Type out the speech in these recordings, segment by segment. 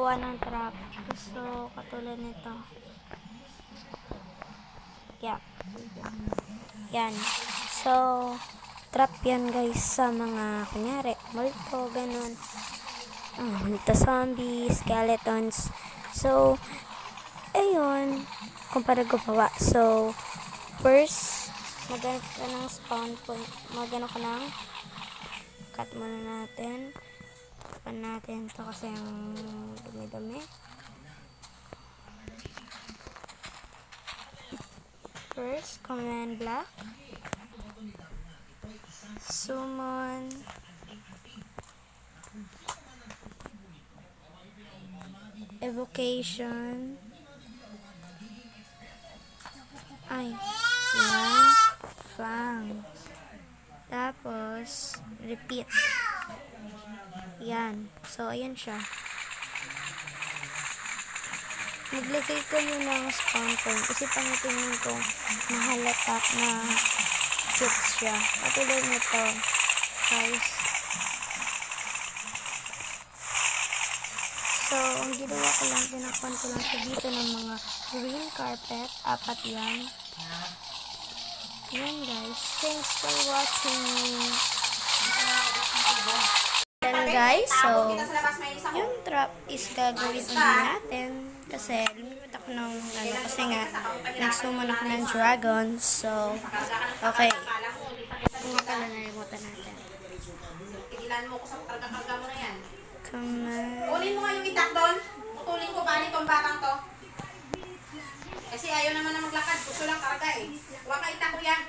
gagawa ng trap. So, katulad nito. Yeah. Yan. So, trap yan guys sa mga, kunyari, multo, ganun. Multo zombie, skeletons. So, ayun. Kung para gumawa. So, first, maghanap ka ng spawn point. Maghanap ka ng cut muna natin. Tapan natin ito kasi ang dumi-dumi. First, command block. Summon. Evocation. Ay, yan. Fang. Tapos, repeat. Yan. So, ayan siya. Maglagay kayo ng spawn point kasi pangitingin ko mahalata na cheats siya. Katulad nito, guys. So, ang ginawa ko lang, tinakpan ko lang siya dito ng mga green carpet. 4 yan. Yan guys. Thanks for watching. Yan guys. So, yung trap is gagawin ulit natin. Kasi, lumipit ako ng kasi nga, nagsummon ako ng dragons. So, okay. Kung nga pala nalimutan natin. Tigilan mo ko sa karga-karga mo na yan. Command. Kunin mo nga yung itak doon. Putulin ko ba nitong batang to? Kasi ayaw naman na maglakad. Gusto lang karga eh. Huwag ka itak ko yan.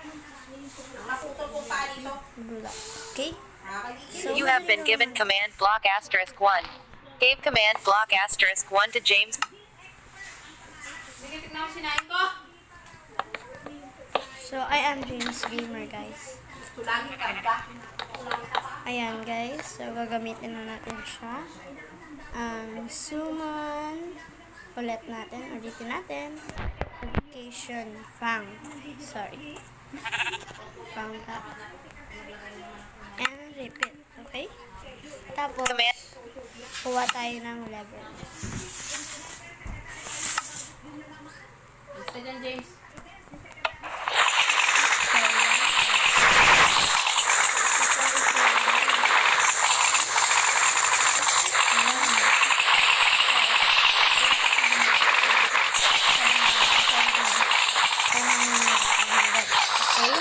Naputol ko pa dito. Okay. So, You have been given command block *1. Gave command block *1 to James. sige, tignan mo sinain ko. So, I am James Gamer, guys. Gusto lang yung karga. Ayan, guys. So, gagamitin na natin siya. Summon. Ulit natin. Ulitin natin. Evocation. Fang. Sorry. Fang tap. And repeat. Okay? Tapos, Command. kuha tayo ng level. Gusto dyan, James. So, okay?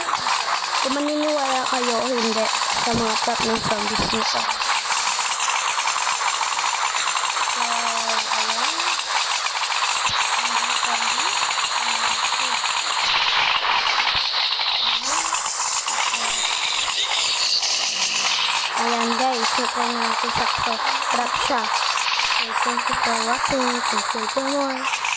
Kung maniniwala kayo o hindi sa mga trap ng zombies nito. So, ayun. Ayan guys, ito na ito sa trap siya. So, thank you for watching. Thank you for more.